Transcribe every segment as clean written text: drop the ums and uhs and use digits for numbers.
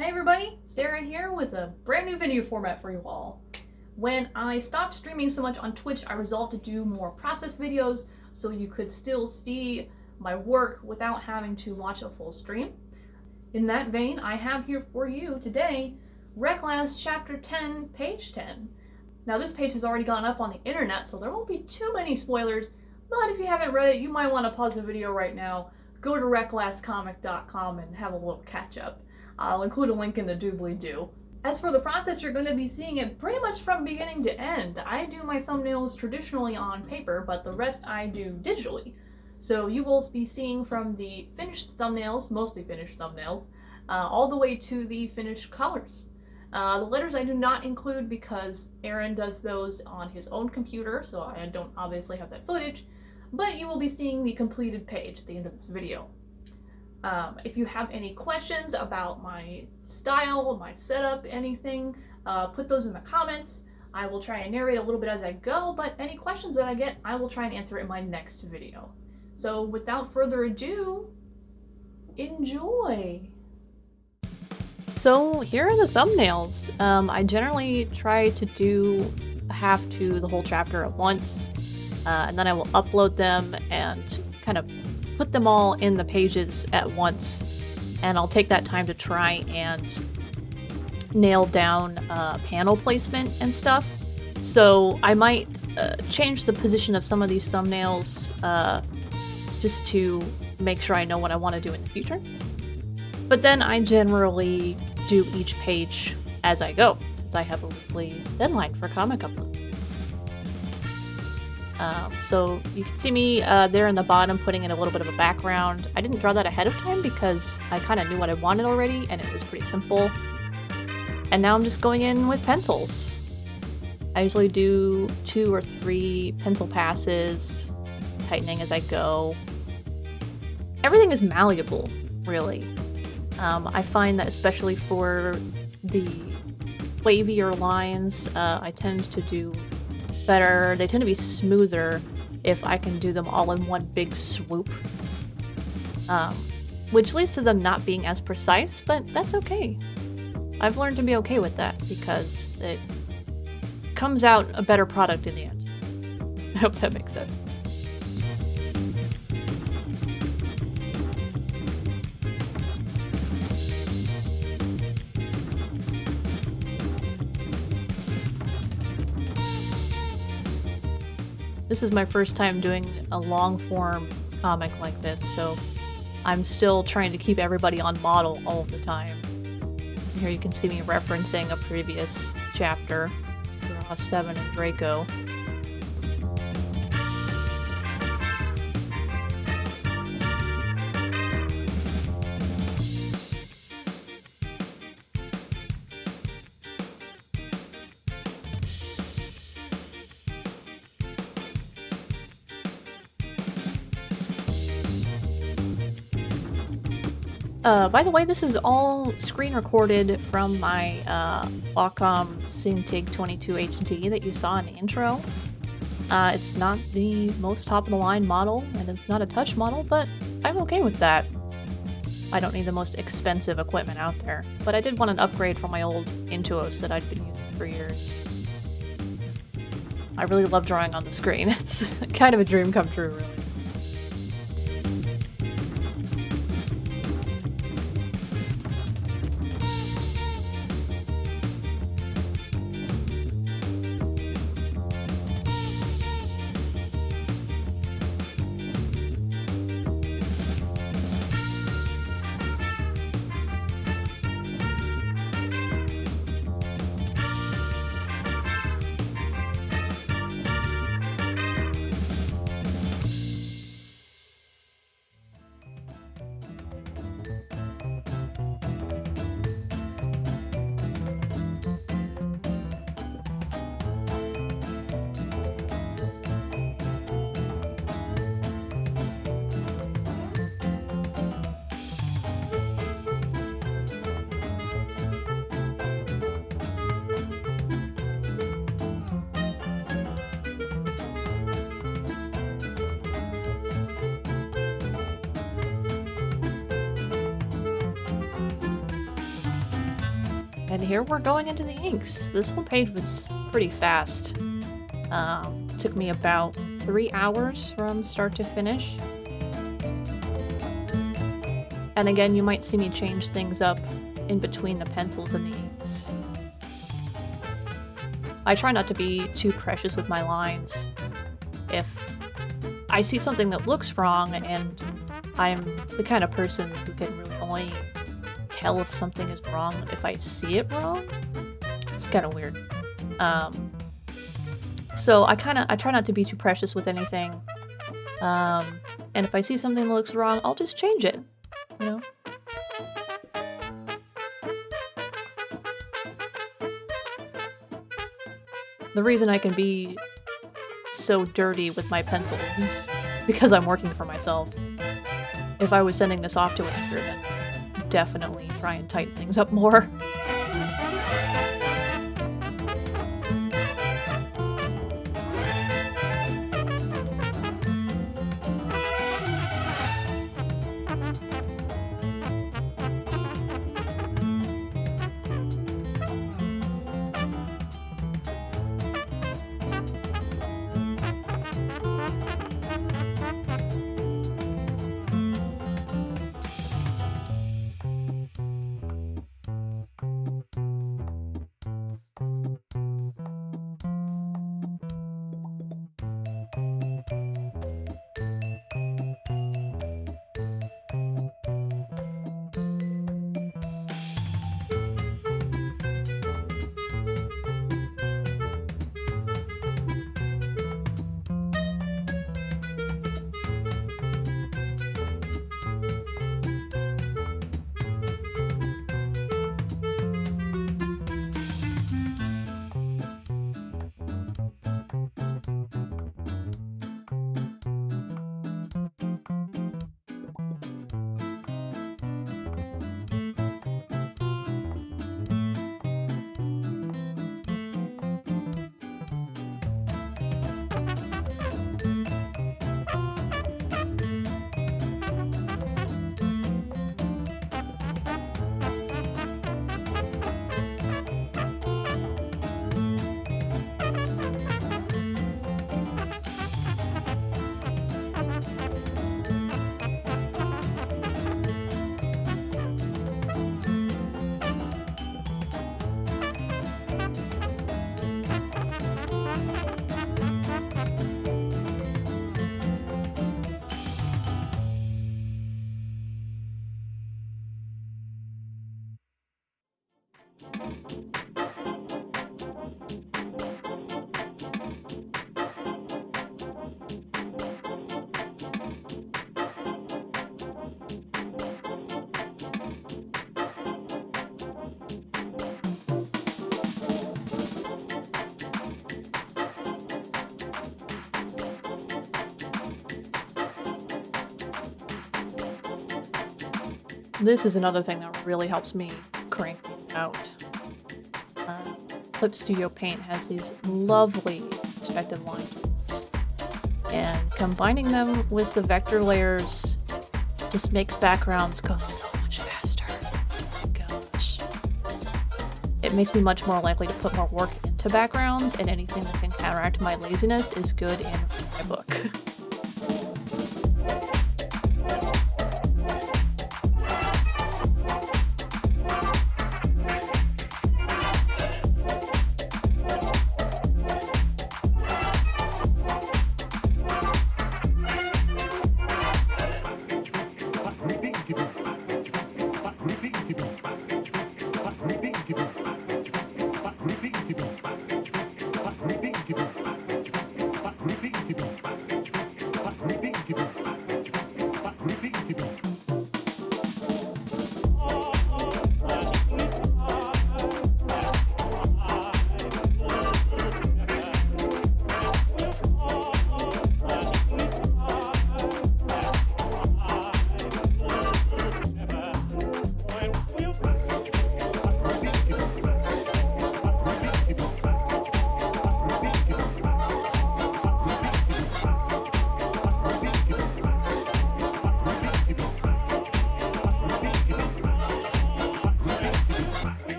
Hey everybody, Sarah here with a brand new video format for you all. When I stopped streaming so much on Twitch, I resolved to do more process videos so you could still see my work without having to watch a full stream. In that vein, I have here for you today Reclass Chapter 10, Page 10. Now this page has already gone up on the internet, so there won't be too many spoilers, but if you haven't read it, you might want to pause the video right now, go to reclasscomic.com and have a little catch up. I'll include a link in the doobly-doo. As for the process, you're going to be seeing it pretty much from beginning to end. I do my thumbnails traditionally on paper, but the rest I do digitally. So you will be seeing from the finished thumbnails, mostly finished thumbnails, all the way to the finished colors. The letters I do not include because Aaron does those on his own computer, so I don't obviously have that footage, but you will be seeing the completed page at the end of this video. If you have any questions about my style, my setup, anything, put those in the comments. I will try and narrate a little bit as I go, but any questions that I get, I will try and answer in my next video. So without further ado, enjoy! So here are the thumbnails. I generally try to do half to the whole chapter at once, and then I will upload them and kind of put them all in the pages at once, and I'll take that time to try and nail down panel placement and stuff. So I might change the position of some of these thumbnails just to make sure I know what I want to do in the future. But then I generally do each page as I go, since I have a weekly deadline for comic uploads. So you can see me there in the bottom putting in a little bit of a background. I didn't draw that ahead of time because I kind of knew what I wanted already and it was pretty simple. And now I'm just going in with pencils. I usually do 2 or 3 pencil passes, tightening as I go. Everything is malleable, really. I find that especially for the wavier lines, I tend to do better. They tend to be smoother if I can do them all in one big swoop, which leads to them not being as precise, but that's okay. I've learned to be okay with that because it comes out a better product in the end. I hope that makes sense. This is my first time doing a long-form comic like this, so I'm still trying to keep everybody on model all the time. Here you can see me referencing a previous chapter, Draw 7 and Draco. By the way, this is all screen recorded from my Wacom Cintiq 22HD that you saw in the intro. It's not the most top-of-the-line model, and it's not a touch model, but I'm okay with that. I don't need the most expensive equipment out there, but I did want an upgrade from my old Intuos that I'd been using for years. I really love drawing on the screen. It's kind of a dream come true, really. And here we're going into the inks. This whole page was pretty fast. Took me about 3 hours from start to finish. And again, you might see me change things up in between the pencils and the inks. I try not to be too precious with my lines. If I see something that looks wrong, and I'm the kind of person who can really only tell if something is wrong if I see it wrong, it's kind of weird. So I try not to be too precious with anything. And if I see something that looks wrong, I'll just change it, you know? The reason I can be so dirty with my pencils is because I'm working for myself. If I was sending this off to an editor, then definitely try and tighten things up more. This is another thing that really helps me crank things out. Clip Studio Paint has these lovely perspective line tools, and combining them with the vector layers just makes backgrounds go so much faster. Gosh. It makes me much more likely to put more work into backgrounds, and anything that can counteract my laziness is good in my book.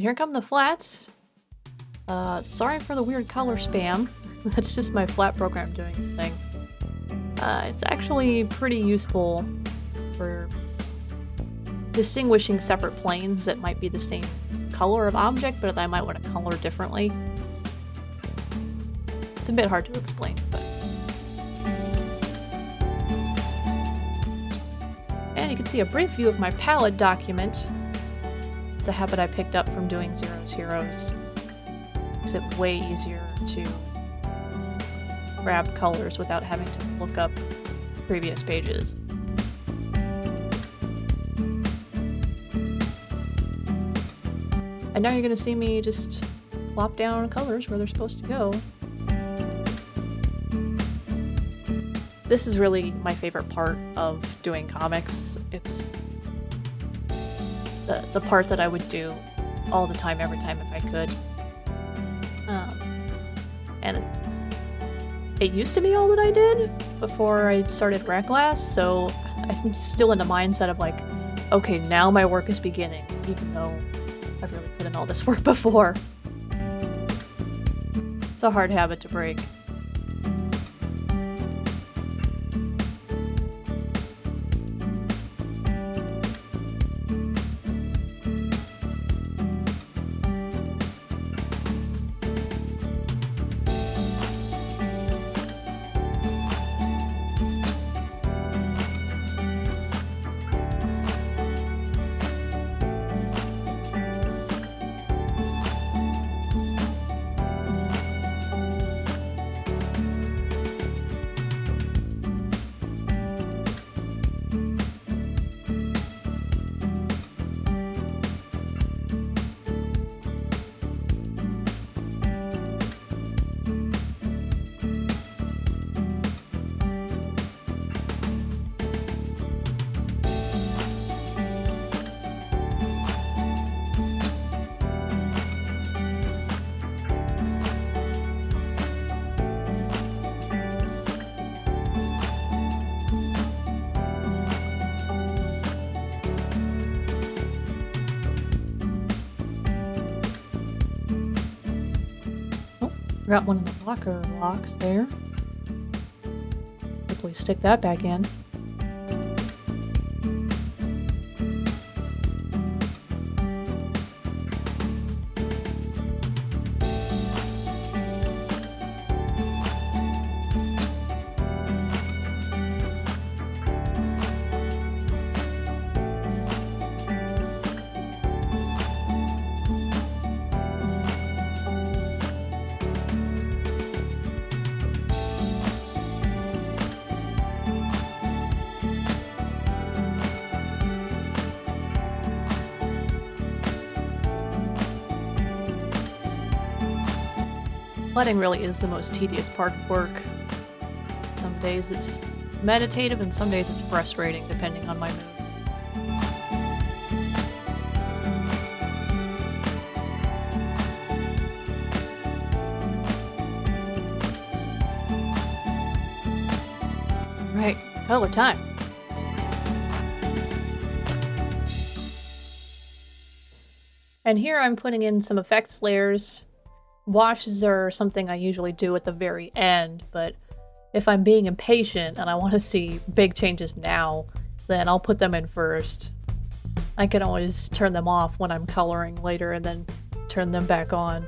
And here come the flats. Sorry for the weird color spam. That's just my flat program doing its thing. It's actually pretty useful for distinguishing separate planes that might be the same color of object, but that I might want to color differently. It's a bit hard to explain, but... And you can see a brief view of my palette document. It's a habit I picked up from doing Zero's Heroes. Makes it way easier to grab colors without having to look up previous pages. And now you're gonna see me just plop down colors where they're supposed to go. This is really my favorite part of doing comics. It's the part that I would do all the time, every time if I could. And it used to be all that I did before I started Racklass, so I'm still in the mindset of like, okay, now my work is beginning, even though I've really put in all this work before. It's a hard habit to break. Got one of the blocker locks there. Quickly stick that back in. Letting really is the most tedious part of work. Some days it's meditative and some days it's frustrating, depending on my mood. Right, color time. And here I'm putting in some effects layers. Washes are something I usually do at the very end, but if I'm being impatient and I want to see big changes now, then I'll put them in first. I can always turn them off when I'm coloring later and then turn them back on.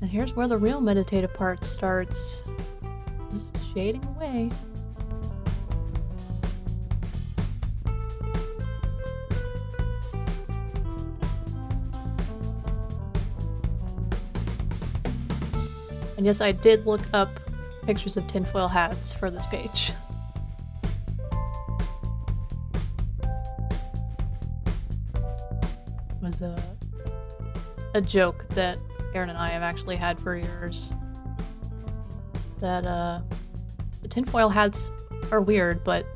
And here's where the real meditative part starts. Just shading away. And yes, I did look up pictures of tinfoil hats for this page. It was a joke that Aaron and I have actually had for years. That the tinfoil hats are weird, but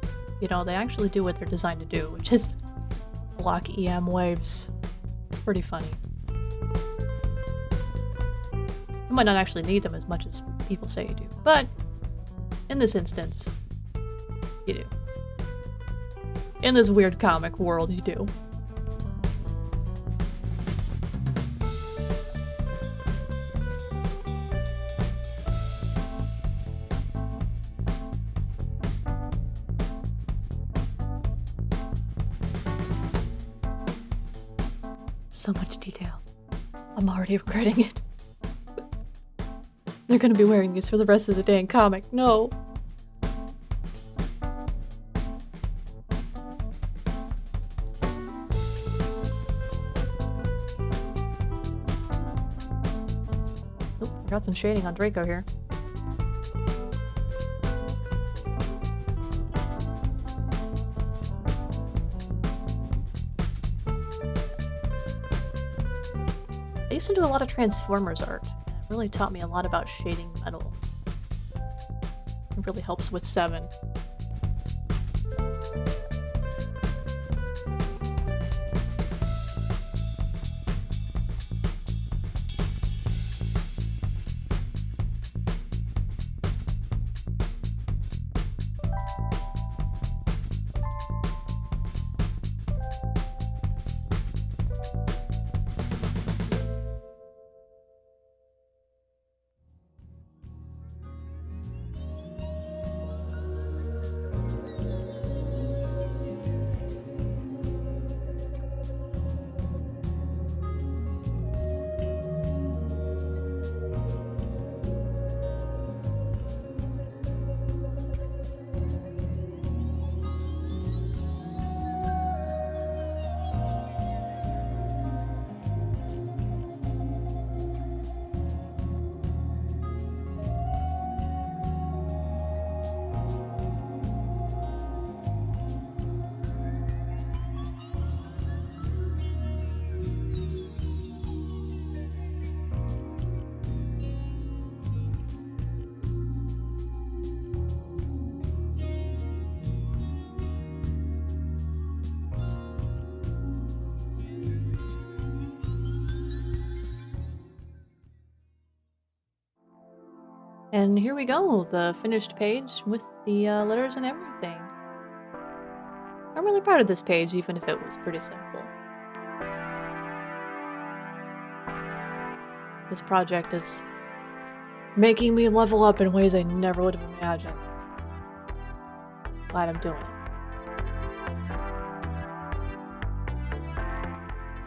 you know, they actually do what they're designed to do, which is block EM waves. Pretty funny. You might not actually need them as much as people say you do, but in this instance, you do. In this weird comic world, you do. So much detail. I'm already regretting it. They're gonna be wearing these for the rest of the dang comic. No. Oop, got some shading on Draco here. I used to do a lot of Transformers art, and it really taught me a lot about shading metal. It really helps with 7. And here we go, the finished page with the letters and everything. I'm really proud of this page, even if it was pretty simple. This project is making me level up in ways I never would have imagined. Glad I'm doing it.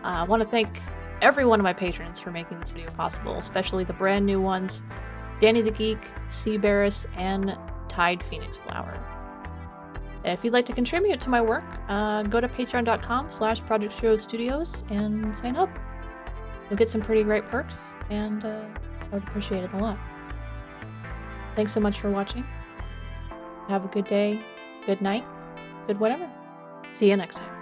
I want to thank every one of my patrons for making this video possible, especially the brand new ones. Danny the Geek, Seabarris, and Tide Phoenix Flower. If you'd like to contribute to my work, go to patreon.com/ProjectShowStudios and sign up. You'll get some pretty great perks, and I would appreciate it a lot. Thanks so much for watching. Have a good day, good night, good whatever. See you next time.